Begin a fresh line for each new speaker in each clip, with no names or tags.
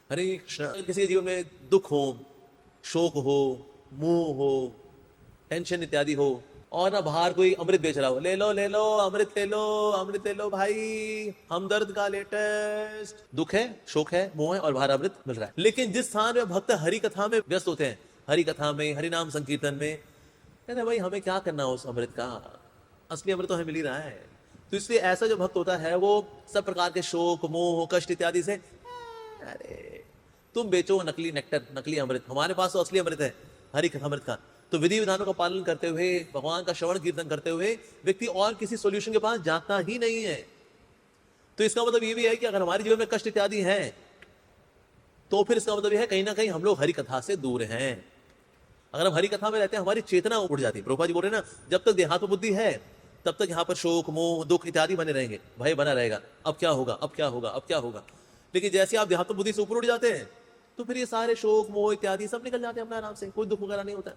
हरे कृष्ण। किसी के जीवन में दुख हो, शोक हो, मोह हो, टेंशन इत्यादि हो, और ना बाहर कोई अमृत बेच रहा हो, ले लो ले लो अमृत ले लो, अमृत ले लो भाई, हमदर्द का लेटेस्ट। दुख है, शोक है, मोह है, और बाहर अमृत मिल रहा है। लेकिन जिस स्थान में भक्त हरि कथा में व्यस्त होते हैं, हरि कथा में, हरि नाम संकीर्तन में, कहते हैं भाई हमें क्या करना उस अमृत का, असली अमृत तो हमें मिल ही रहा है। तो इसलिए ऐसा जो भक्त होता है वो सब प्रकार के शोक, मोह, कष्ट इत्यादि से, अरे तुम बेचो नकली नेक्टर, नकली अमृत, हमारे पास तो असली अमृत है, हरि कथा अमृत का। तो विधि विधानों का पालन करते हुए, भगवान का श्रवण कीर्तन करते हुए व्यक्ति और किसी सॉल्यूशन के पास जाता ही नहीं है। तो इसका मतलब ये भी है कि अगर हमारे जीवन में कष्ट इत्यादि है, तो फिर इसका मतलब यह है कहीं ना कहीं हम लोग हरि कथा से दूर हैं। अगर हम हरि कथा में रहते हैं, हमारी चेतना उड़ जाती है। प्रभुपाद जी बोल रहे हैं ना, जब तक देहात्म बुद्धि है तब तक यहाँ पर शोक, मोह, दुख इत्यादि बने रहेंगे, भय बना रहेगा, अब क्या होगा, अब क्या होगा, अब क्या होगा। लेकिन जैसे आप देहात्म बुद्धि से ऊपर उठ जाते हैं तो फिर ये सारे शोक, मोह इत्यादि सब निकल जाते हैं अपने आराम से, कोई दुख वगैरह नहीं होता।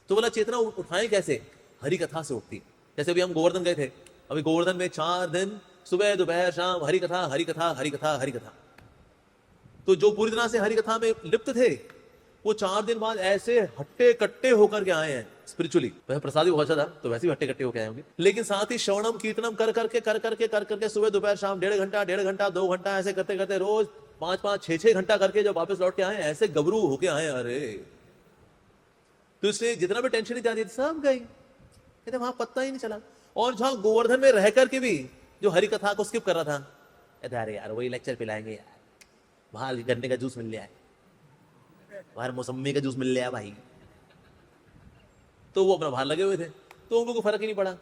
तो बोला चेतना उठाएं कैसे? हरि कथा से उठती। जैसे अभी हम गोवर्धन गए थे, अभी गोवर्धन में 4 दिन सुबह दोपहर शाम हरि कथा, हरि कथा, हरि कथा, हरि कथा। तो जो पूरी तरह से हरि कथा में लिप्त थे, वो 4 दिन बाद ऐसे हट्टे कट्टे होकर के आए हैं स्पिरिचुअली। वह प्रसाद भी बहुत अच्छा था, तो वैसे भी हट्टे कट्टे होकर आए होंगे। लेकिन साथ ही श्रवणम कीर्तनम कर करके सुबह दोपहर शाम 1.5 घंटा 2 घंटा ऐसे करते करते रोज 5 6 घंटा करके जब वापस लौट के आए, ऐसे गबरू होके आए। अरे तो इसलिए जितना भी टेंशन इत्यादि सब गई, कहते वहां पत्ता ही नहीं चला। और जहां गोवर्धन में रह करके भी जो हरि कथा को स्किप कर रहा था, कहते अरे यार वही लेक्चर पिलाएंगे यार, बाहर गन्ने का जूस मिल लिया है, बाहर मौसमी का जूस मिल लिया भाई। तो वो अपना बाहर लगे हुए थे, तो उनको कोई फर्क ही नहीं पड़ा।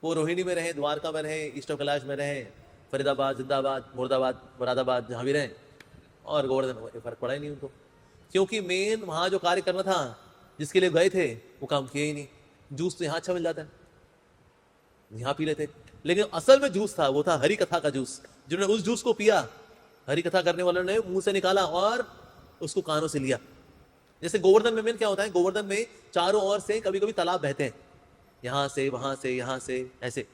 वो रोहिणी में रहे, द्वारका में रहे, ईस्ट कैलाश में रहे, फरीदाबाद, जिंदाबाद, मुर्दाबाद, मुरादाबाद, जहां भी रहे, और गोवर्धन में फर्क पड़ा ही नहीं उनको। क्योंकि मेन वहां जो कार्य करना था, जिसके लिए गए थे, वो काम किया ही नहीं। जूस तो यहाँ अच्छा मिल जाता है, यहाँ पी लेते। लेकिन असल में जूस था, वो था हरि कथा का जूस। जिन्होंने उस जूस को पिया, हरि कथा करने वालों ने मुंह से निकाला और उसको कानों से लिया। जैसे गोवर्धन में मेन क्या होता है, गोवर्धन में चारों ओर से कभी कभी तालाब बहते हैं, यहां से वहां से, यहां से ऐसे।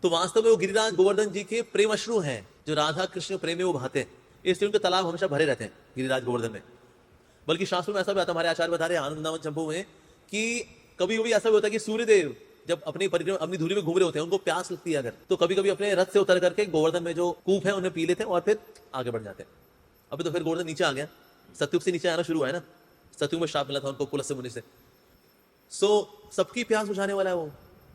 तो वास्तव में वो गिरिराज गोवर्धन जी के प्रेम अश्रु हैं, जो राधा कृष्ण प्रेम में वो बहाते हैं, इसलिए उनके तालाब हमेशा भरे रहते हैं गिरिराज गोवर्धन में। बल्कि शास्त्रों में ऐसा भी आता है, हमारे आचार्य बता रहे हैं आनंदावन चंपू में, कि कभी कभी ऐसा भी होता है कि सूर्यदेव जब अपनी परिक्रमा, अपनी धुरी में घूम रहे होते हैं, उनको प्यास लगती है अगर, तो कभी कभी अपने रथ से उतर करके गोवर्धन में जो कूप है उन्हें पी लेते हैं और फिर आगे बढ़ जाते हैं। अभी तो फिर गोवर्धन नीचे आ गया, सतयुग से नीचे आना शुरू हुआ है ना, सतयुग में श्राप मिला था उनको पुलस्त्य मुनि से। सो सबकी प्यास बुझाने वाला है वो।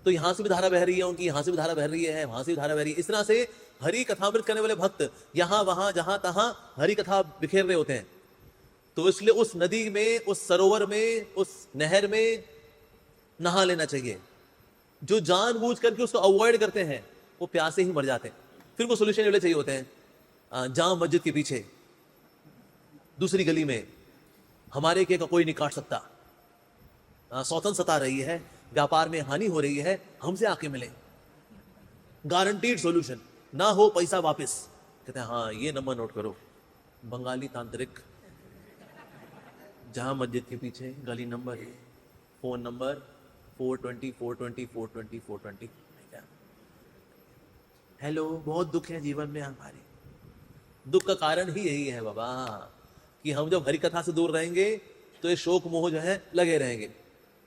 तो यहां से भी धारा बह रही है उनकी, यहां से भी धारा बह रही है, वहां से भी धारा बह रही है। इस तरह से हरि कथामृत करने वाले भक्त यहां वहां जहां तहां हरि कथा बिखेर रहे होते हैं। तो इसलिए उस नदी में, उस सरोवर में, उस नहर में नहा लेना चाहिए। जो जानबूझ करके उसको अवॉइड करते हैं, वो प्यासे ही मर जाते हैं। फिर वो सोल्यूशन वाले चाहिए होते हैं। जाम मस्जिद के पीछे दूसरी गली में हमारे के का कोई नहीं काट सकता, सौतन सता रही है, व्यापार में हानि हो रही है, हमसे आके मिले, गारंटीड सॉल्यूशन, ना हो पैसा वापस। कहते हैं हाँ ये नंबर नोट करो, बंगाली तांत्रिक, जहां मस्जिद के पीछे गली नंबर, फोन नंबर 420 420 420 420। हेलो, बहुत दुख है जीवन में हमारे। दुख का कारण ही यही है बाबा, कि हम जब हरि कथा से दूर रहेंगे तो ये शोक मोह जो है लगे रहेंगे।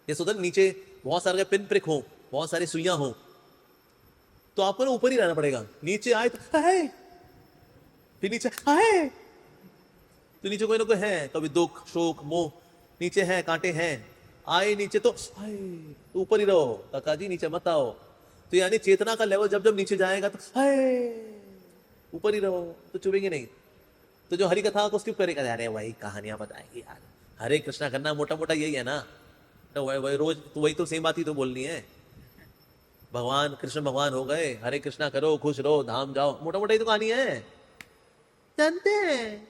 ये सोचते नीचे बहुत सारे पिन प्रिक हो, बहुत सारी सुइयां हो, तो आपको ना ऊपर ही रहना पड़ेगा। नीचे आए तो हाय, फिर नीचे हाय, तो नीचे कोई ना कोई है, कभी दुख, शोक, मोह, नीचे है, कांटे हैं, आए नीचे तो हाय, तो ऊपर ही रहो काका जी, नीचे मत आओ। तो यानी चेतना का लेवल जब जब नीचे जाएगा तो हाय, ऊपर ही रहो, तो चुभेंगे नहीं। तो जो हरि कथा को स्किप करेगा, अरे वही कहानियां बताएंगे यार, हरे कृष्णा करना मोटा मोटा यही है ना, तो वही रोज तो वही तो सेम बात ही तो बोलनी है। भगवान कृष्ण भगवान हो गए, हरे कृष्णा करो, खुश रहो, धाम जाओ, मोटा मोटा ही तो कहानी है, जानते हैं।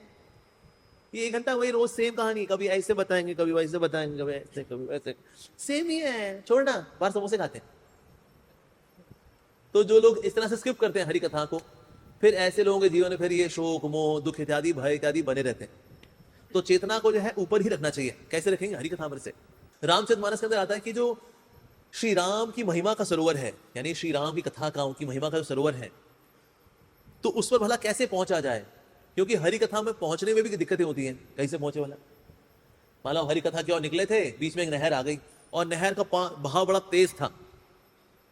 ये 1 घंटा वही रोज सेम कहानी, कभी ऐसे बताएंगे, कभी वैसे बताएंगे, कभी ऐसे कभी वैसे, सेम ही है, छोड़ना, बाहर समोसे खाते हैं। तो जो लोग इस तरह से स्किप करते हैं हरि कथा को, फिर ऐसे लोगों के जीवन में फिर ये शोक, मोह, दुख इत्यादि, भय इत्यादि बने रहते हैं। तो चेतना को जो है ऊपर ही रखना चाहिए। कैसे रखेंगे? हरि कथा से। रामचरितमानस के अंदर आता है कि जो श्री राम की महिमा का सरोवर है, यानी श्री राम की कथा का, उनकी महिमा का जो सरोवर है, तो उस पर भला कैसे पहुंचा जाए। क्योंकि हरि कथा में पहुंचने में भी दिक्कतें होती हैं। कहीं से पहुंचे वाला, मान लो हरि कथा की ओर निकले थे, बीच में एक नहर आ गई और नहर का बहाव बड़ा तेज था,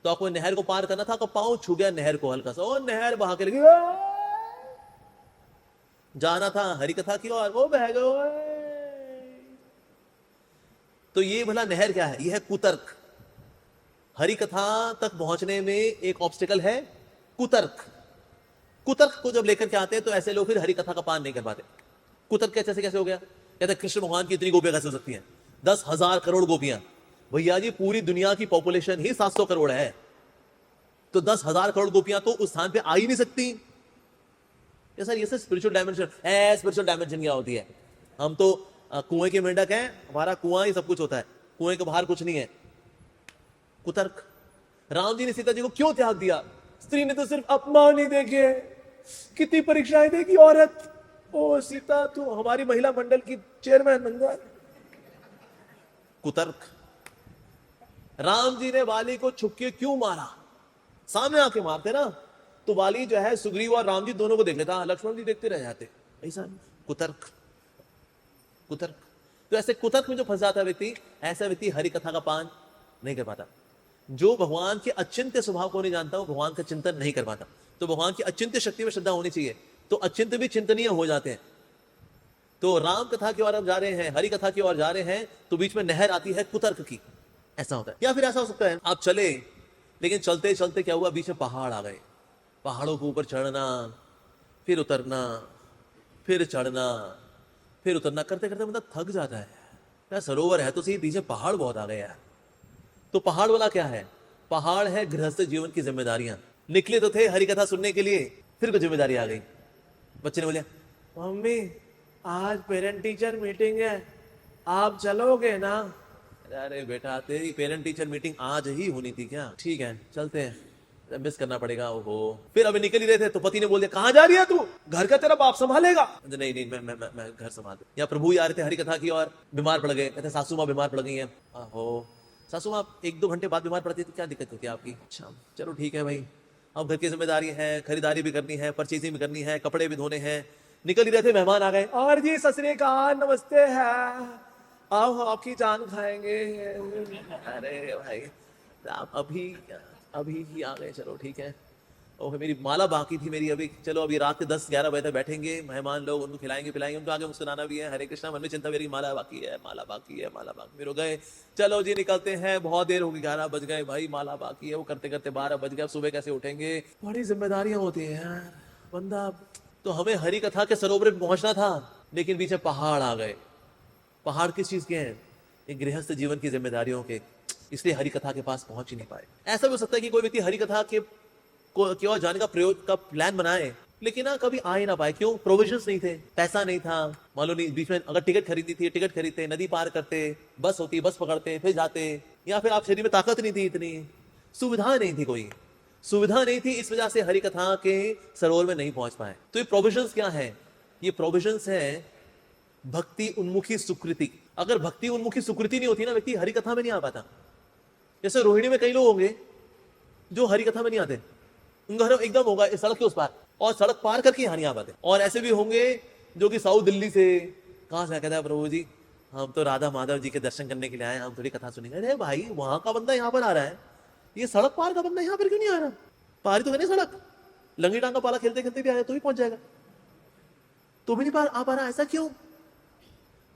तो आपको नहर को पार करना था, आपका पांव छू गया नहर को हल्का सा और नहर बहा के लगी। जाना था हरि कथा की ओर, वो बह गए। तो ये भला नहर क्या है? यह है कुतर्क। हरि कथा तक पहुंचने में एक ऑब्स्टिकल है कुतर्क। कुतर्क को जब लेकर के आते हैं तो ऐसे लोग फिर हरि कथा का पान नहीं कर पाते। कुतर्क कैसे हो गया? कहते कृष्ण भगवान की इतनी गोपियां कैसे हो सकती हैं? 10,000 करोड़ गोपियां। भैया जी, पूरी दुनिया की पॉपुलेशन ही 700 करोड़ है, तो 10,000 करोड़ गोपियां तो उस स्थान पे आ ही नहीं सकती। ये सर, ये सर स्पिरिचुअल डायमेंशन है। स्पिरिचुअल डायमेंशन क्या होती है? हम तो कुएं के मेंढक हैं, हमारा कुआं ही सब कुछ होता है, कुएं के बाहर कुछ नहीं है। कुतर्क। राम जी ने सीता जी को क्यों त्याग दिया? स्त्री ने तो सिर्फ अपमान ही देखे, कितनी परीक्षाएं देखी औरत। ओ सीता, तू हमारी महिला मंडल की चेयरमैन बन जा। कुतर्क। राम जी ने वाली को छुपके क्यों मारा? सामने आके मारते ना तो वाली जो है सुग्रीव और राम जी दोनों को देख लेता, लक्ष्मण जी देखते रह जाते। ऐसा कुतर्क। कुतर्क। तो ऐसे कुतर्क में जो फंस जाता व्यक्ति, ऐसा व्यक्ति हरि कथा का पान नहीं कर पाता। जो भगवान के अचिंत्य स्वभाव को नहीं जानता, वो भगवान का चिंतन नहीं कर पाता। तो भगवान की अचिंत्य शक्ति में श्रद्धा होनी चाहिए, तो अचिंत्य भी चिंतनीय हो जाते हैं। तो राम कथा की ओर हम जा रहे हैं, हरि कथा की ओर जा रहे हैं, तो बीच में नहर आती है कुतर्क की। ऐसा होता है। या फिर ऐसा हो सकता है आप चले, लेकिन चलते चलते क्या हुआ, बीच में पहाड़ आ गए। पहाड़ों के ऊपर चढ़ना, फिर उतरना, फिर चढ़ना, फिर उतरना करते करते मतलब थक जाता है यार। सरोवर है तो सही, पीछे पहाड़ बहुत आ गए यार। तो पहाड़ वाला क्या है? पहाड़ है गृहस्थ जीवन की जिम्मेदारियां। निकले तो थे हरि कथा सुनने के लिए, फिर कोई जिम्मेदारी आ गई। बच्चे ने बोले, मम्मी आज पेरेंट टीचर मीटिंग है, आप चलोगे ना? अरे बेटा, तेरी पेरेंट टीचर मीटिंग आज ही होनी थी क्या? ठीक है चलते हैं, मिस करना पड़ेगा। ओहो। फिर अभी निकल ही रहे थे तो पति ने बोल दिया, कहां जा रही है तू? घर का तेरा बाप संभालेगा। नहीं नहीं, मैं घर संभाल। या प्रभु आ रहे थे हरि कथा की और बीमार पड़ गए। कहते सासू माँ बीमार पड़ गई है। आहो, सासू माँ 1-2 घंटे बाद बीमार पड़ती है तो क्या दिक्कत होती है आपकी? अच्छा चलो ठीक है भाई, अब घर की जिम्मेदारी है, खरीदारी भी करनी है, परचेजिंग भी करनी है, कपड़े भी धोने हैं। निकल ही रहे थे, मेहमान आ गए। और जी सत श्री अकाल, नमस्ते है, आओ आपकी जान खाएंगे। अरे भाई आप अभी ही आ गए, चलो ठीक है। और मेरी माला बाकी थी मेरी अभी, चलो अभी रात के 10-11 बजे तक बैठेंगे मेहमान लोग, उनको खिलाएंगे पिलाएंगे, उनको आगे मुस्कुराना भी है। हरे कृष्णा मन में चिंता, मेरी माला बाकी है, माला बाकी है, माला बाकी। फिर हो गए, चलो जी निकलते हैं, बहुत देर होगी, 11 बज गए भाई, माला बाकी है। वो करते करते 12 बज गए, सुबह कैसे उठेंगे? बड़ी जिम्मेदारियां होती है यार बंदा। तो हमें हरि कथा के सरोवर पे पहुंचना था, लेकिन पीछे पहाड़ आ गए। पहाड़ किस चीज के हैं? एक गृहस्थ जीवन की जिम्मेदारियों के, इसलिए हरि कथा के पास पहुंच ही नहीं पाए। ऐसा भी हो सकता है कि कोई व्यक्ति हरि कथा की ओर जाने का प्रयोग का प्लान बनाए, लेकिन ना कभी आ ही ना पाए। क्यों? प्रोविजंस नहीं थे, पैसा नहीं था। मान लो नहीं, बीच में अगर टिकट खरीदी थी, टिकट खरीदते, नदी पार करते, बस होती, बस पकड़ते फिर जाते, या फिर आप शरीर में ताकत नहीं थी, इतनी सुविधा नहीं थी, कोई सुविधा नहीं थी, इस वजह से हरि कथा के सरोवर में नहीं पहुंच पाए। तो ये प्रोविजंस क्या है? ये प्रोविजंस है भक्ति उन्मुखी सुकृति। अगर भक्ति उन्मुखी सुकृति नहीं होती ना, व्यक्ति हरि कथा में नहीं आ पाता। जैसे रोहिणी में कई लोग होंगे जो हरि कथा में नहीं आते, उनका घर एकदम होगा सड़क के उस पार, और सड़क पार करके यहाँ नहीं आ पाते। और ऐसे भी होंगे जो कि साउथ दिल्ली से, कहां से कहता है, प्रभु जी हम तो राधा माधव जी के दर्शन करने के लिए आए, हम थोड़ी कथा सुनेंगे। अरे भाई, वहां का बंदा यहाँ पर आ रहा है, ये सड़क पार का बंदा यहाँ पर क्यों नहीं आ रहा? पारी तो है नहीं सड़क, लंगी टांग का पाला खेलते खेलते भी आया तो भी पहुंच जाएगा, तो भी नहीं आ पा रहा, ऐसा क्यों?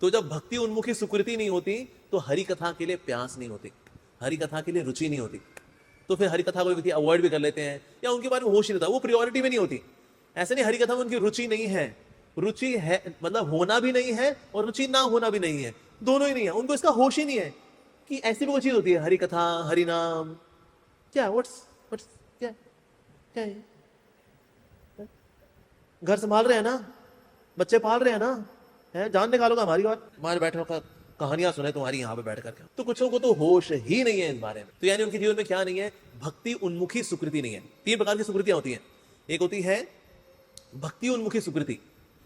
तो जब भक्ति उन्मुखी सुकृति नहीं होती तो हरि कथा के लिए प्यास नहीं होती, हरि कथा के लिए रुचि नहीं होती। तो फिर हरि कथा को व्यक्ति अवॉइड भी कर लेते हैं, या उनके बारे में होश ही नहीं होता, वो प्रायोरिटी में नहीं होती। ऐसे नहीं, हरि कथा में उनकी रुचि नहीं है, रुचि है मतलब होना भी नहीं है और रुचि ना होना भी नहीं है, दोनों ही नहीं है। उनको इसका होश ही नहीं है कि ऐसी भी कोई चीज होती है, हरि कथा, हरि नाम, क्या व्हाट्स क्या क्या है? घर संभाल रहे हैं ना, बच्चे पाल रहे हैं ना, है जान निकालोगा हमारी बात, हमारे बैठे होकर कहानियां सुने तुम्हारी यहाँ पे बैठ करके। तो कुछ लोगों को तो होश ही नहीं है इस बारे में। तो यानी उनके जीवन में क्या नहीं है? भक्ति उन्मुखी सुकृति नहीं है। 3 प्रकार की सुकृतियां होती हैं। एक होती है भक्ति उन्मुखी सुकृति,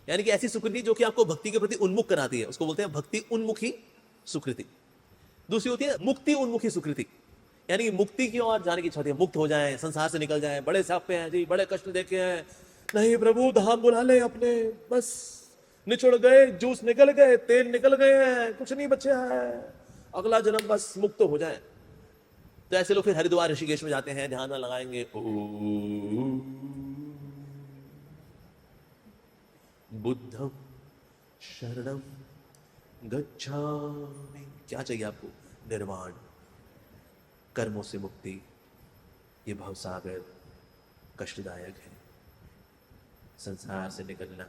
यानी कि ऐसी सुकृति जो कि आपको भक्ति के प्रति उन्मुख कराती है, उसको बोलते हैं भक्ति उन्मुखी सुकृति। दूसरी होती है मुक्ति उन्मुखी सुकृति, यानी कि मुक्ति की ओर जाने की इच्छा होती है, मुक्त हो जाए, संसार से निकल जाए, बड़े सापे हैं जी, बड़े कष्ट देखे हैं, नहीं प्रभु धाम बुला ले अपने, बस निचुड़ गए, जूस निकल गए, तेल निकल गए हैं, कुछ नहीं बचा है, अगला जन्म बस मुक्त हो जाए। तो ऐसे लोग फिर हरिद्वार ऋषिकेश में जाते हैं, ध्यान लगाएंगे, बुद्धम शरणम गच्छामि। क्या चाहिए आपको? निर्वाण, कर्मों से मुक्ति। ये भवसागर कष्टदायक है, संसार से निकलना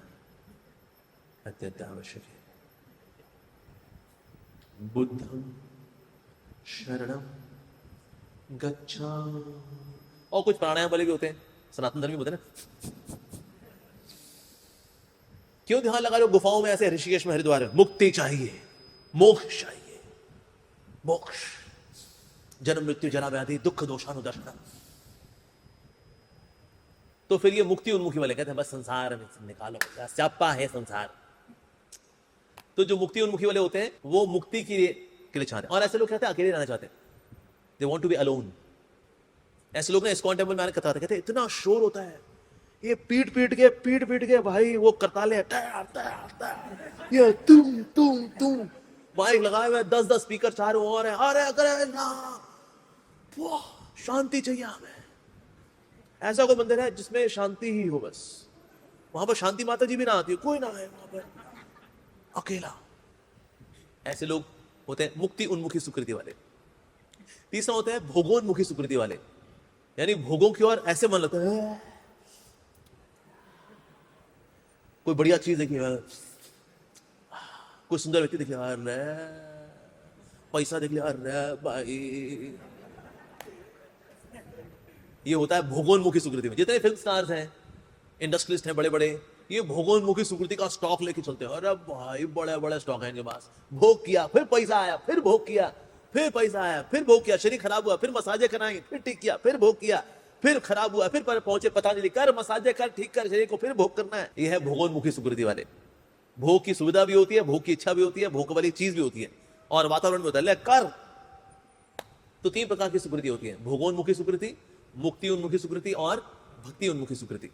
अत्यंत आवश्यक है। बुद्धम शरणम गच्छामि। और कुछ प्राणायाम वाले भी होते हैं, सनातन धर्म में होते हैं ना। क्यों ध्यान लगा रहे हो गुफाओं में ऐसे? ऋषिकेश में, हरिद्वार में मुक्ति चाहिए, मोक्ष चाहिए, मोक्ष, जन्म मृत्यु जरा व्याधि दुख दोषानुदर्शन। तो फिर ये मुक्ति उन्मुखी वाले कहते हैं बस संसार में निकालो, स्यापा है संसार। तो जो मुक्ति उन्मुखी वाले होते हैं वो मुक्ति के लिए चाहते हैं, और ऐसे लोग कहते हैं अकेले रहना चाहते हैं, they want to be alone. ऐसे लोग ना इस्कॉन टेम्पल में आने कतार कहते हैं इतना शोर होता है, ये पीट पीट के भाई वो करताले, ये तुम माइक लगाए हुए 10 स्पीकर चारों ओर है, अरे शांति चाहिए हमें। ऐसा कोई मंदिर है जिसमें शांति ही हो, बस वहां पर शांति माता जी भी ना आती है, कोई ना है वहां पर, अकेला। ऐसे लोग होते हैं मुक्ति उन्मुखी सुकृति वाले। तीसरा होता है भोगोन्मुखी सुकृति वाले, यानी भोगों की ओर ऐसे मन लगता है, कोई बढ़िया चीज देखी, कोई सुंदर व्यक्ति देख लिया, अरे पैसा देख लिया, अरे भाई। ये होता है भोगोन्मुखी सुकृति में। जितने फिल्म स्टार्स हैं, इंडस्ट्रियलिस्ट हैं बड़े बड़े, ये भोगोन्मुखी सुकृति का स्टॉक लेके चलते हैं। अरे भाई बड़े बड़े स्टॉक है इनके पास, भोग किया फिर पैसा आया, फिर भोग किया फिर पैसा आया, फिर भोग किया, शरीर खराब हुआ फिर मसाजे कराएंगे, फिर ठीक किया, फिर भोग किया, फिर खराब हुआ फिर पहुंचे पतंजलि, कर मसाजे कर, ठीक कर शरीर को, फिर भोग करना है। यह है भोगोन्मुखी सुकृति वाले। भोग की सुविधा भी होती है, भोग की इच्छा भी होती है, भोग वाली चीज भी होती है, और वातावरण में होता है ले कर। तो 3 प्रकार की सुकृति होती है, भोगोन्मुखी सुकृति, मुक्ति उन्मुखी सुकृति और भक्ति उन्मुखी सुकृति।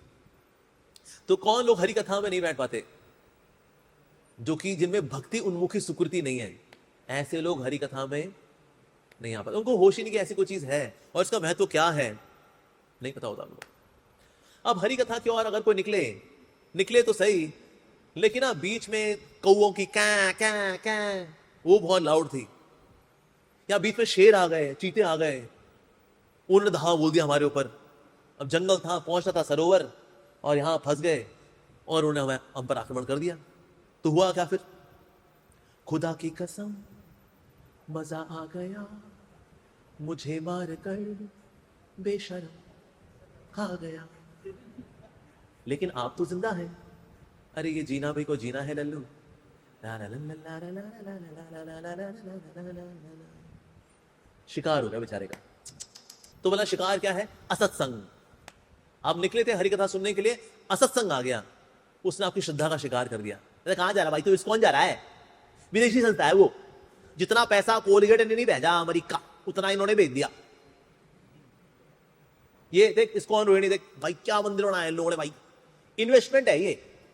तो कौन लोग हरि कथा में नहीं बैठ पाते? जो कि जिनमें भक्ति उन्मुखी सुकृति नहीं है, ऐसे लोग हरि कथा में नहीं आ पाते। उनको होश ही नहीं कि ऐसी कोई चीज है और इसका महत्व क्या है, नहीं पता होता उनको। अब हरि कथा की ओर अगर कोई निकले तो सही, लेकिन ना बीच में कौओं की कै वो बहुत लाउड थी, या बीच में शेर आ गए, चीते आ गए, उन्होंने धावा बोल दिया हमारे ऊपर। अब जंगल था, पहुंचना था सरोवर, और यहां फंस गए और उन्होंने हमें हम पर आक्रमण कर दिया। तो हुआ क्या फिर? खुदा की कसम मजा आ गया, मुझे मार कर बेशर्म खा गया। लेकिन आप तो जिंदा हैं। अरे ये जीना भी को जीना है लल्लू। शिकार हो गया बेचारे का। तो बोला शिकार क्या है? असत्संग। आप निकले थे हरि कथा सुनने के लिए, असत्संग आ गया, उसने आपकी श्रद्धा का शिकार कर दिया। कहां जा रहा भाई? तो इस्कॉन जा रहा है, विदेशी संस्था है वो। जितना पैसा कोलगेट ने नहीं भेजा अमेरिका, उतना इन्होंने भेज दिया। ये देख इस्कॉन रोहिणी, देख भाई क्या मंदिर बनाया लोगों ने भाई, इन्वेस्टमेंट है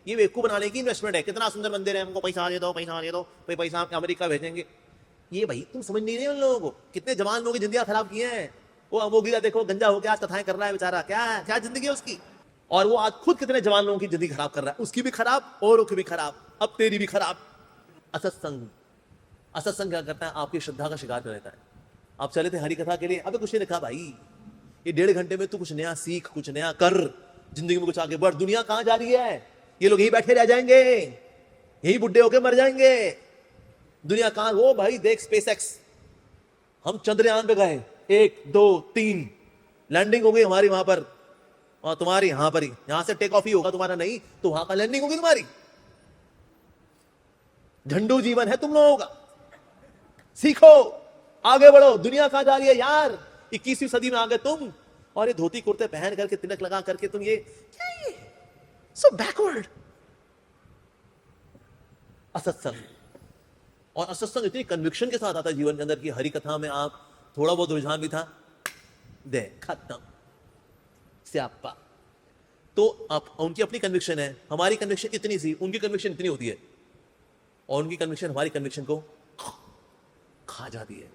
ये बेवकूफ बनाने की इन्वेस्टमेंट है। कितना सुंदर मंदिर है, हमको पैसा दे दो, पैसा दे दो, भाई पैसा अमेरिका भेजेंगे। ये भाई तुम समझ नहीं रहे उन लोगों को, कितने जवान लोगों की जिंदगी खराब की हैं। वो अमोगिरा देखो, गंजा हो गया, आज कथाएं कर रहा है बेचारा, क्या जिंदगी है उसकी। और वो आज खुद कितने जवान लोगों की जिंदगी खराब कर रहा है, उसकी भी खराब, औरों की भी खराब, अब तेरी भी खराब। असत्संग क्या करता है? आपकी श्रद्धा का शिकार कर लेता है। आप चले थे हरि कथा के लिए, अबे कुछ नहीं लिखा भाई, ये 1.5 घंटे में तू कुछ नया सीख, कुछ नया कर, जिंदगी में कुछ आगे बढ़। दुनिया कहां जा रही है? ये लोग यही बैठे रह जाएंगे, यही बुढ़े होके मर जाएंगे। दुनिया कहां? वो भाई देख स्पेसएक्स, हम चंद्रयान पे गए, 1 2 3 लैंडिंग हो गई हमारी वहां पर, और तुम्हारी यहां पर ही, यहां से टेक ऑफ ही होगा तुम्हारा, नहीं तो वहां का लैंडिंग होगी तुम्हारी। झंडू जीवन है तुम लोगों का। सीखो, आगे बढ़ो। दुनिया कहां जा रही है यार? 21वीं सदी में आ गए तुम, और ये धोती कुर्ते पहन करके, तिलक लगा करके तुम, ये क्या ये सो बैकवर्ड। असत्संग, और असत्संग इतनी कन्विक्शन के साथ आता है जीवन के अंदर कि हरि कथा में आप थोड़ा बहुत रुझान भी था, दे खत्म, स्यापा। तो आप उनकी अपनी कन्विक्शन है, हमारी कन्विक्शन इतनी सी, उनकी कन्विक्शन इतनी होती है, और उनकी कन्विक्शन हमारी कन्विक्शन को खा जाती है।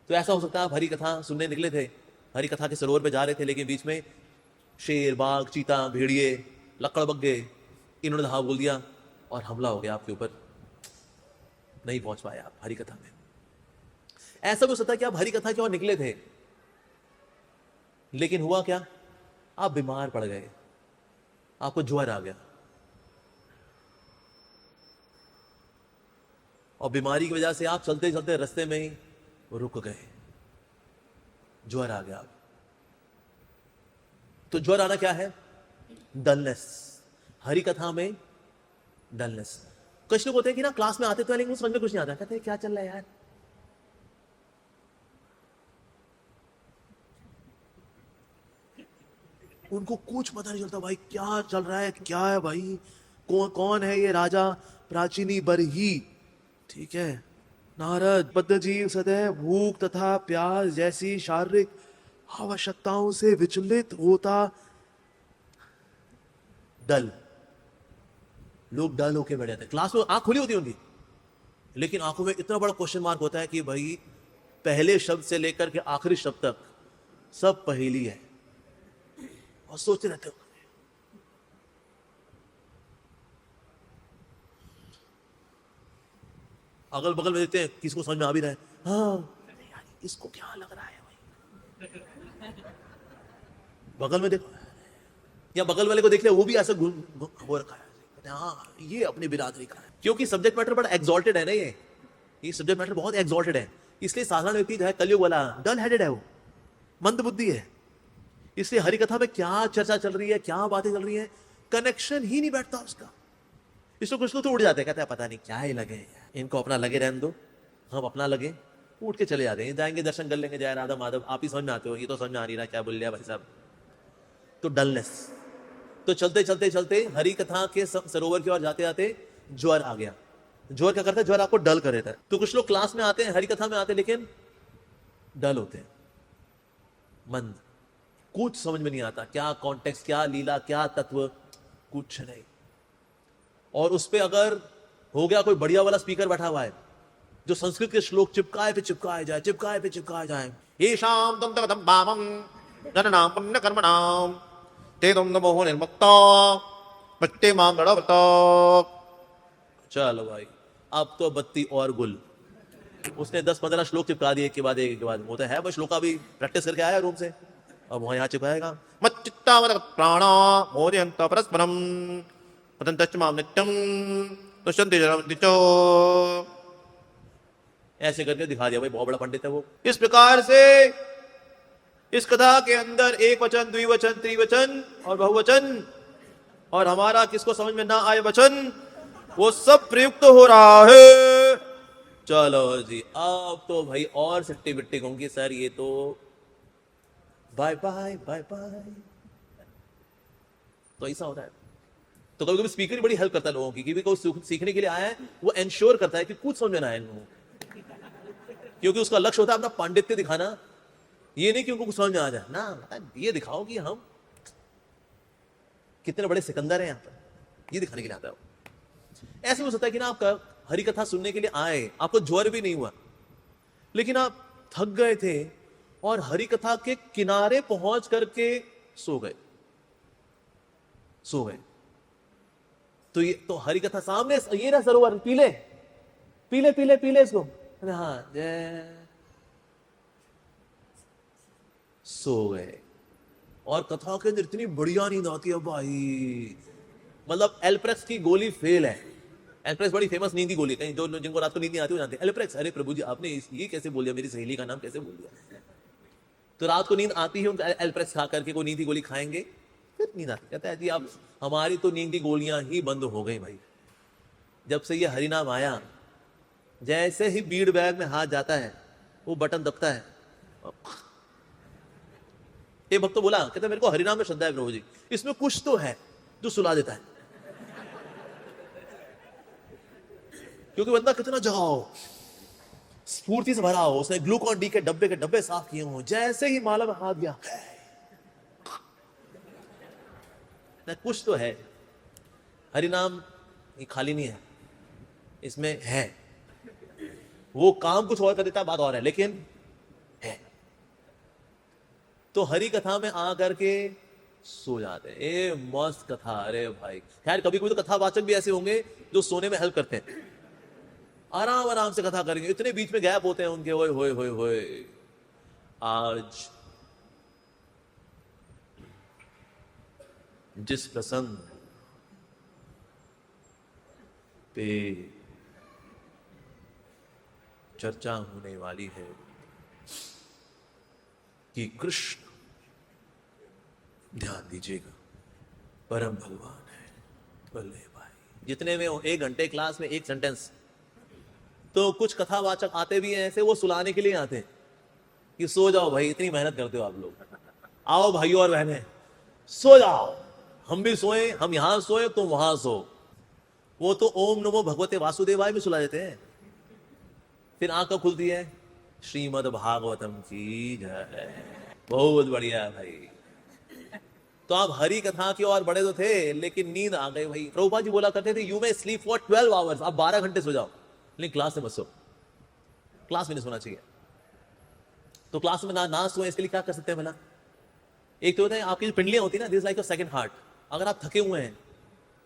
तो ऐसा हो सकता है आप हरी कथा सुनने निकले थे, हरी कथा के सरोवर पे जा रहे थे, लेकिन बीच में शेर, बाघ, चीता, भेड़िए, लकड़बग्गे, इन्होंने धावा बोल दिया और हमला हो गया आपके ऊपर, नहीं पहुंच पाए आप हरी कथा में। ऐसा भी हो सकता है कि आप हरी कथा की ओर निकले थे, लेकिन हुआ क्या, आप बीमार पड़ गए, आपको ज्वर आ गया, और बीमारी की वजह से आप चलते चलते रास्ते में ही रुक गए, ज्वर आ गया। तो ज्वर आना क्या है, डलनेस, हरी कथा में डलनेस। कुछ लोग होते हैं कि ना क्लास में आते तो लेकिन समझ में कुछ नहीं आता, कहते हैं क्या चल रहा है यार, उनको कुछ पता नहीं चलता भाई क्या चल रहा है, क्या है भाई, कौन है ये राजा प्राचीनी बरही, ठीक है, नारद बद्धजीव सदैव भूख तथा प्यास जैसी शारीरिक आवश्यकताओं से विचलित होता, डल, लोग डल होके बैठ जाते हैं। क्लास में आंख खुली होती है उनकी, लेकिन आंखों में इतना बड़ा क्वेश्चन मार्क होता है कि भाई पहले शब्द से लेकर के आखिरी शब्द तक सब पहेली है, और सोचते रहते हो। अगल बगल में देखते हैं किसको समझ में आ भी रहा है, हाँ इसको क्या लग रहा है भाई, बगल में देखो, या बगल वाले को देख ले, वो भी ऐसा हो रखा है, हाँ ये अपनी बिरादरी का है, क्योंकि सब्जेक्ट मैटर बड़ा एग्जॉल्टेड है ना, ये सब्जेक्ट मैटर बहुत एग्जॉल्टेड है, इसलिए साधारण व्यक्ति जो है कलयुग वाला डल हेडेड है, वो मंद बुद्धि है, इसलिए हरि कथा में क्या चर्चा चल रही है, क्या बातें चल रही है, कनेक्शन ही नहीं बैठता उसका। इसको कुछ लोग तो उड़ जाते हैं, कहते हैं पता नहीं क्या ही लगे, इनको अपना लगे रहने दो, हम अपना लगे, उठ के चले जाते हैं, जाएंगे दर्शन कर लेंगे, जय राधा माधव, आप ही समझ में आते हो, ये तो समझ में आ नहीं रहा क्या बोल लिया भाई साहब। तो डलनेस, तो चलते चलते चलते हरि कथा के सरोवर की ओर जाते जाते ज्वर आ गया। ज्वर क्या करता है, ज्वर आपको डल कर देता है। तो कुछ लोग क्लास में आते हैं, हरि कथा में आते हैं, लेकिन डल होते हैं, मंद, कुछ समझ में नहीं आता, क्या कॉन्टेक्स्ट, क्या लीला, क्या तत्व, कुछ नहीं। और उस पे अगर हो गया कोई बढ़िया वाला स्पीकर बैठा हुआ है जो संस्कृत के श्लोक चिपकाए पे चिपकाए जाए, चिपकाए पे चिपकाए जाए, ये शाम तुम तक पावम जननाम पुण्य कर्मणाम ते तुम नमो निर्मुक्ता बट्टे माम लड़वता। चलो भाई, अब तो बत्ती और गुल, उसने 10-15 श्लोक चिपका दिए, एक के बाद एक के बाद, वो तो है बस श्लोका भी प्रैक्टिस करके आया रूम से, अब वहां यहाँ चिपकाएगा, मत चित्ता मत प्राणा मोदयंत परस्परम पतंतच माम नित्यम दुष्यन्ति जरन्ति चो, ऐसे करके दिखा दिया भाई, बहुत बड़ा पंडित है वो। इस प्रकार से इस कथा के अंदर एक वचन, द्विवचन, त्रिवचन और बहुवचन, और हमारा किसको समझ में ना आए वचन, वो सब प्रयुक्त हो रहा है। चलो जी, अब तो भाई और सिट्टी बिट्टी होंगी सर, ये तो बाय बाय बाय बाय, तो ऐसा होता है। तो कभी कभी स्पीकर ही बड़ी हेल्प करता है लोगों की, कि कोई सीखने के लिए आया है, वो एंश्योर करता है कि कुछ समझ में ना आए लोगों को, क्योंकि उसका लक्ष्य होता है अपना पांडित्य दिखाना, ये नहीं कि उनको कुछ समझ में आ जाए ना, ये दिखाओ कि हम कितने बड़े सिकंदर हैं यहाँ पर, ये दिखाने के लिए आता है। ऐसे हो सकता है कि ना आपका हरि कथा सुनने के लिए आए, आपको ज्वर भी नहीं हुआ, लेकिन आप थक गए थे और हरि कथा के किनारे पहुंच करके सो गए, सो गए। तो ये तो हरि कथा सामने, ये ना सरोवर, पीले पीले पीले पीले इसको, हाँ जय, सो गए। और कथा के अंदर इतनी बढ़िया नींद आती है भाई, मतलब एल्प्रेक्स की गोली फेल है। एल्प्रेक्स बड़ी फेमस नींद की गोली, कहीं जो जिनको रात को नींद नहीं आती हो जानते हैं एल्प्रेक्स। अरे प्रभु जी, आपने ये कैसे बोल दिया, मेरी सहेली का नाम कैसे बोल दिया। तो रात को नींद आती है उनको, एल्प्रेक्स खा करके कोई नींद की गोली खाएंगे, फिर नींद आती। कहता है जी आप, हमारी तो नींद की गोलियां ही बंद हो गई भाई, जब से ये हरिनाम आया। जैसे ही बीड़ बैग में हाथ जाता है, वो बटन दबता है, ये भक्त तो बोला, कहता मेरे को हरिनाम में श्रद्धा है प्रभु जी, इसमें कुछ तो है जो सुला देता है। क्योंकि बंदा कितना जगाओ, स्फूर्ति से भरा हो, उसने ग्लूकॉन डी के डब्बे साफ किए हो, जैसे ही माला में हाथ गया, ना कुछ तो है, हरि नाम ये खाली नहीं है, इसमें है। वो काम कुछ और कर देता, बात और है, लेकिन है। तो हरि कथा में आ करके सो जाते हैं। ए मस्त कथा, अरे भाई। खैर कभी कोई तो कथावाचक भी ऐसे होंगे जो सोने में हेल्प करते हैं, आराम आराम से कथा करेंगे, इतने बीच में गैप होते हैं उनके, ओए होए होए होए। आज जिस प्रसंग पे चर्चा होने वाली है कि कृष्ण, ध्यान दीजिएगा, परम भगवान है। बल्ले भाई, जितने में 1 घंटे क्लास में 1 सेंटेंस, तो कुछ कथावाचक आते भी हैं ऐसे, वो सुलाने के लिए आते हैं कि सो जाओ भाई, इतनी मेहनत करते हो आप लोग, आओ भाइयों और बहनें सो जाओ, हम भी सोए, हम यहां सोए तुम वहां सो। वो तो ओम नमो भगवते वासुदेवाय में सुला देते हैं। फिर आंख कब खुलती है? श्रीमद् भागवतम की जय। बहुत बढ़िया भाई। तो आप हरि कथा की और बड़े तो थे, लेकिन नींद आ गई भाई। प्रभुपाद जी बोला करते थे, you may sleep for 12 hours, आप 12 घंटे सो जाओ, लेकिन क्लास में मत सो, क्लास में नहीं सोना चाहिए। तो क्लास में ना सोए, इसके लिए क्या कर सकते हैं भला? एक तो होता है आपकी जो पिंडलियां होती है ना, this like a second heart. अगर आप थके हुए हैं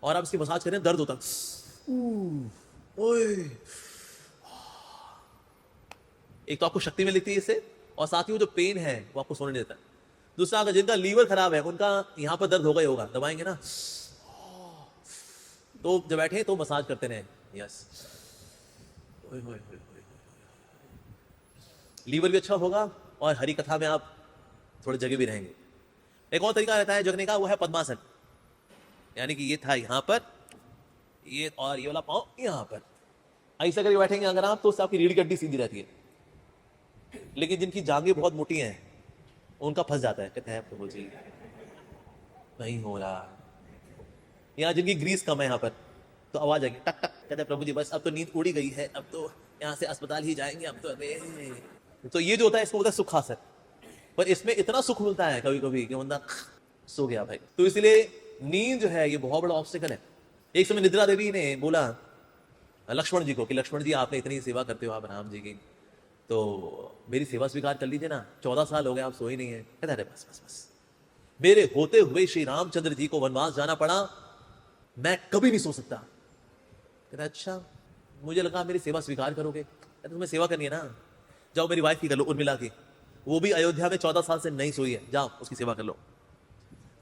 और आप इसकी मसाज करें, दर्द होता है, ओए, एक तो आपको शक्ति मिलती है इससे, और साथ ही वो जो पेन है वो आपको सोने नहीं देता है। दूसरा, अगर जिनका लीवर खराब है, उनका यहां पर दर्द होगा ही होगा, दबाएंगे ना, तो जब बैठे तो मसाज करते रहे, यस, लीवर भी अच्छा होगा, और हरी कथा में आप थोड़े जगह भी रहेंगे। एक और तरीका रहता है जगने का, वो है पद्मासन, यानी कि ये था यहां पर, ये और ये वाला पांव यहां पर, ऐसा करके बैठेंगे अगर आप, तो उससे आपकी रीढ़ की हड्डी सीधी रहती है। लेकिन जिनकी जांघें बहुत मोटी हैं, उनका फंस जाता है, कहते हैं प्रभु जी नहीं हो रहा, यहाँ जिनकी ग्रीस कम है यहाँ पर, तो आवाज आएगी टक टक, कहते हैं प्रभु जी बस अब तो नींद उड़ी गई है, अब तो यहाँ से अस्पताल ही जाएंगे, अब तो अरे। तो ये जो होता है इसको बोलता है सुखासन। पर इसमें इतना सुख मिलता है कभी कभी कि बंदा सो गया भाई। तो इसलिए नींद जो है ये बहुत बड़ा ऑब्स्टिकल है। एक समय निद्रा देवी ने बोला लक्ष्मण जी को कि लक्ष्मण जी आपने इतनी सेवा करते हो आप राम जी की, तो मेरी सेवा स्वीकार कर लीजिए ना, 14 साल हो गए आप सोए नहीं है। कहता है बस बस बस, मेरे होते हुए श्री रामचंद्र जी को वनवास जाना पड़ा, मैं कभी नहीं सो सकता। कहता अच्छा, मुझे लगा मेरी सेवा स्वीकार करोगे। कहता तुम्हें सेवा करनी है ना, जाओ मेरी वाइफ की कर लो, उर्मिला की, वो भी अयोध्या में 14 साल से नहीं सोई है, जाओ उसकी सेवा कर लो।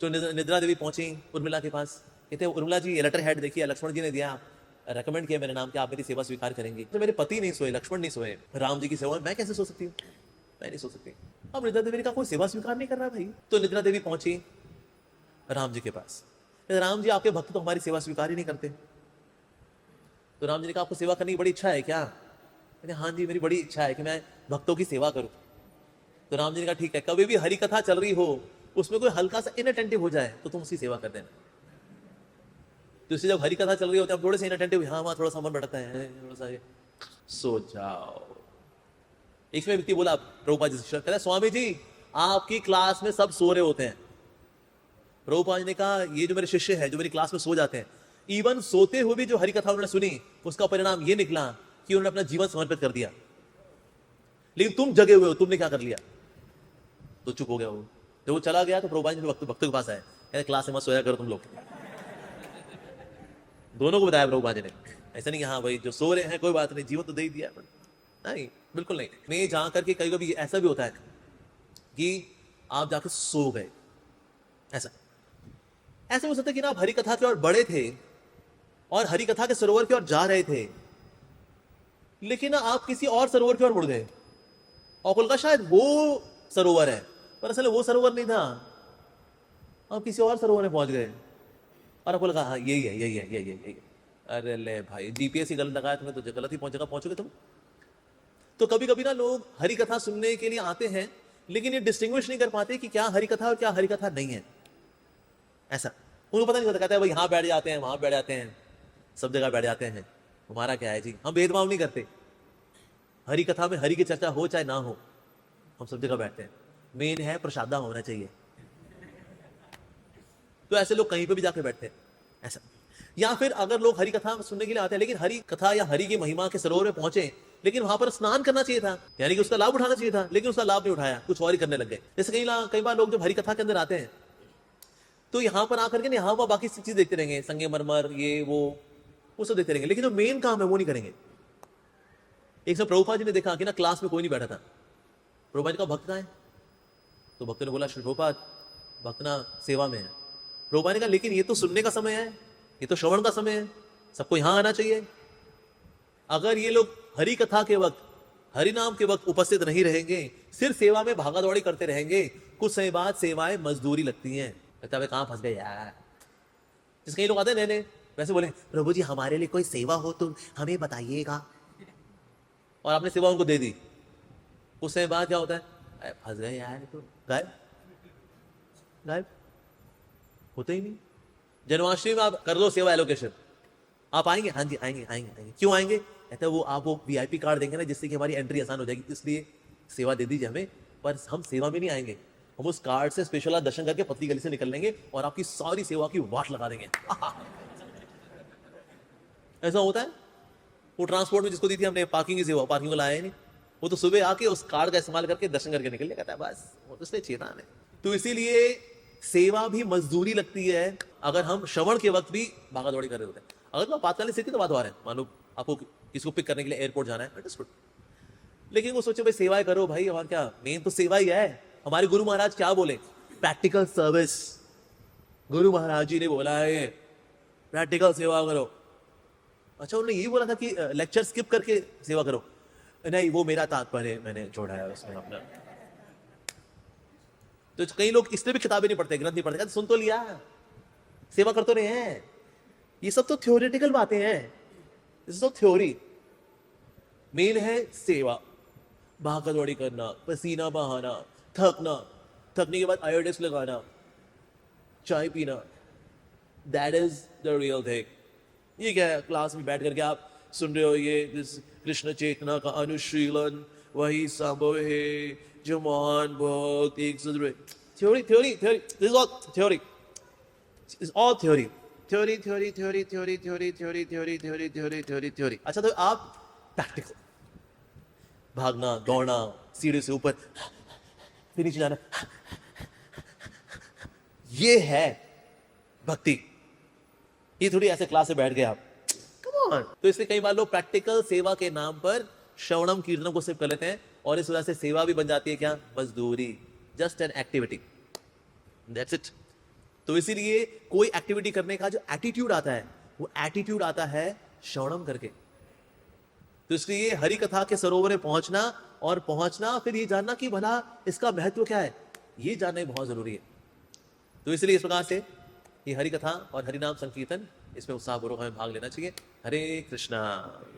तो निद्रा देवी पहुंची उर्मिला के पास, कहते उर्मिला जी ये लेटर हेड देखिए, लक्ष्मण जी ने दिया, रेकमेंड किया मेरे नाम कि आप मेरी सेवा स्वीकार करेंगी। तो मेरे पति नहीं सोए, लक्ष्मण नहीं सोए, राम जी की सेवा मैं कैसे सो सकती हूँ? मैं नहीं सो सकती। अब निद्रा देवी का कोई सेवा स्वीकार नहीं कर रहा भाई। तो निद्रा देवी पहुंची राम जी के पास, राम जी आपके भक्त तो हमारी सेवा स्वीकार ही नहीं करते। तो राम जी ने कहा आपको सेवा करने की बड़ी इच्छा है क्या? कहते हाँ जी मेरी बड़ी इच्छा है कि मैं भक्तों की सेवा करूं। तो राम जी ने कहा ठीक है, कभी भी हरि कथा चल रही हो, उसमें कोई हल्का सा इनअटेंटिव हो जाए तो तुम उसकी सेवा कर देना। तो इससे जब हरि कथा चल रही होती है, थोड़े से इनअटेंटिव, हाँ वहां थोड़ा सा मन भटकता है, थोड़ा सा सो जाओ। एक व्यक्ति बोला प्रभुपाद जी से, कहता है स्वामी जी आपकी क्लास में सब सो रहे होते हैं। प्रभुपाद जी ने कहा ये जो मेरे शिष्य है जो मेरी क्लास में सो जाते हैं, इवन सोते हुए भी जो हरि कथा उन्होंने सुनी, उसका परिणाम ये निकला कि उन्होंने अपना जीवन समर्पित कर दिया। लेकिन तुम जगे हुए हो, तुमने क्या कर लिया? तो चुप हो गया वो। जब वो चला गया तो प्रभुपाद जी भक्तों के पास आए, कहते क्लास में मत सोया करो तुम लोग। दोनों को बताया प्रभुपाद जी ने, ऐसा नहीं कि हाँ भाई जो सो रहे हैं कोई बात नहीं, जीवन तो दे ही दिया, नहीं बिल्कुल नहीं। मैं जहां करके कभी कभी ऐसा भी होता है कि आप जाके सो गए, ऐसा हो सकता है कि ना आप हरि कथा के और बड़े थे और हरि कथा के सरोवर की ओर जा रहे थे, लेकिन ना आप किसी और सरोवर की ओर मुड़ गए और कोलकाता शायद वो सरोवर है, पर असल वो सरोवर नहीं था, आप किसी और सरोवर में पहुंच गए और आपको लगा हाँ यही है यही है यही है यही है। अरे ले भाई जीपीएस ही गलत लगाया तुम्हें, तो गलत ही पहुंचोगे तुम। तो कभी कभी ना लोग हरि कथा सुनने के लिए आते हैं, लेकिन ये डिस्टिंग्विश नहीं कर पाते कि क्या हरि कथा और क्या हरि कथा नहीं है। ऐसा उनको पता नहीं होता, कहता है भाई यहाँ बैठ जाते हैं वहां बैठ जाते हैं, सब जगह बैठ जाते हैं, हमारा क्या है जी, हम भेदभाव नहीं करते। हरि कथा में हरि की चर्चा हो चाहे ना हो, हम सब जगह बैठते हैं। मेन है प्रसादा होना चाहिए। तो ऐसे लोग कहीं पे भी जाकर बैठते हैं ऐसा। या फिर अगर लोग हरि कथा सुनने के लिए आते हैं लेकिन हरि कथा या हरि की महिमा के सरोवर में पहुंचे, लेकिन वहां पर स्नान करना चाहिए था, यानी कि उसका लाभ उठाना चाहिए था, लेकिन उसका लाभ नहीं उठाया, कुछ और ही करने लग गए। जैसे कई बार लोग जब हरि कथा के अंदर आते हैं तो यहाँ पर आकर के यहाँ वहाँ बाकी चीज देखते रहेंगे, संगमरमर ये वो सब देखते रहेंगे, लेकिन जो मेन काम है वो नहीं करेंगे। एक समय प्रभुपाद जी ने देखा कि ना क्लास में कोई नहीं बैठा था। प्रभुपाद जी का भक्त कहाँ है? तो भक्त ने बोला श्री प्रभुपाद भक्त ना सेवा में है। प्रभुपाद ने कहा लेकिन ये तो सुनने का समय है, ये तो श्रवण का समय है, सबको यहां आना चाहिए। अगर ये लोग हरि कथा के वक्त, हरि नाम के वक्त उपस्थित नहीं रहेंगे, सिर्फ सेवा में भागा दौड़ी करते रहेंगे, कुछ समय बाद सेवाएं मजदूरी लगती हैं। कहता है कहां फंस गए यार। जिस कई लोग आते हैं नए वैसे बोले प्रभु जी हमारे लिए कोई सेवा हो तो हमें बताइएगा, और आपने सेवा उनको दे दी। कुछ समय बाद क्या होता है, फंस गए यार, तो गायब गायब, होते ही नहीं। जन्माष्टमी में आप कर लो सेवा एलोकेशन, आप आएंगे? हाँ जी आएंगे आएंगे आएंगे। क्यों आएंगे? कहते हैं वो आप वो वीआईपी कार्ड देंगे ना जिससे कि हमारी एंट्री आसान हो जाएगी, इसलिए सेवा दे दीजिए हमें। पर हम सेवा में नहीं आएंगे, हम उस कार्ड से स्पेशल दर्शन करके पतली गली से निकल लेंगे और आपकी सारी सेवा की वाट लगा देंगे। ऐसा होता है। वो ट्रांसपोर्ट में जिसको दी थी हमने पार्किंग की सेवा, पार्किंग को लाया ही नहीं, वो तो सुबह आके उस कार्ड का इस्तेमाल करके दर्शन करके निकल गया। कहता है बस वो तो इसलिए चेतन है। तो इसीलिए सेवा भी मजदूरी लगती है अगर हम श्रवण के वक्त भी भागा दौड़ी कर रहे होते हैं। अगर तो आपातकालीन स्थिति तो बात हो रहा है, मान लो आपको किसी को पिक करने के लिए एयरपोर्ट जाना है, इट इज गुड, लेकिन वो सोचो भाई सेवाएं करो भाई, और क्या मेन तो सेवा ही है। हमारे गुरु महाराज क्या बोले? Practical service. गुरु महाराज जी ने बोला है प्रैक्टिकल सेवा करो। अच्छा उन्होंने यही बोला था कि लेक्चर स्किप करके सेवा करो? नहीं, वो मेरा तात्पर्य है, मैंने जोड़ा है उसमें अपना। तो कई लोग इसलिए भी किताबें नहीं पढ़ते, ग्रंथ नहीं पढ़ते, सुन तो लिया, सेवा कर तो रहे हैं। ये सब तो थ्योरेटिकल बातें हैं, दिस इज तो थ्योरी। मेन है सेवा, भागा दौड़ी करना, पसीना बहाना, थकना, थकने के बाद आयोडेक्स लगाना, चाय पीना, that is the real thing. ये क्या है, क्लास में बैठ करके आप सुन रहे हो ये कृष्ण चेतना का अनुशीलन, वही संभव है जो महान भक्त एक theory theory theory, this is all theory, is all theory theory theory theory theory theory theory theory theory theory theory theory. अच्छा तो आप प्रैक्टिकल, भागना दौड़ना, सीढ़ी से ऊपर फिर नीचे जाना, ये है भक्ति। ये थोड़ी ऐसे क्लास से बैठ गए आप, कम ऑन। तो इसलिए कई बार लोग प्रैक्टिकल सेवा के नाम पर श्रवणम कीर्तनम को सिर्फ कर लेते हैं, और इस वजह से सेवा भी बन जाती है क्या? मजदूरी, just an activity, that's it. तो इसीलिए कोई एक्टिविटी करने का जो एटीट्यूड आता है, वो एटीट्यूड आता है श्रवणम करके। तो इसलिए हरि कथा के सरोवर में पहुंचना, और पहुंचना फिर ये जानना कि भला इसका महत्व क्या है, ये जानना बहुत जरूरी है। तो इसलिए इस प्रकार से ये हरि कथा और हरि नाम संकीर्तन, इसमें उत्साहपूर्वक हमें भाग लेना चाहिए। हरे कृष्णा।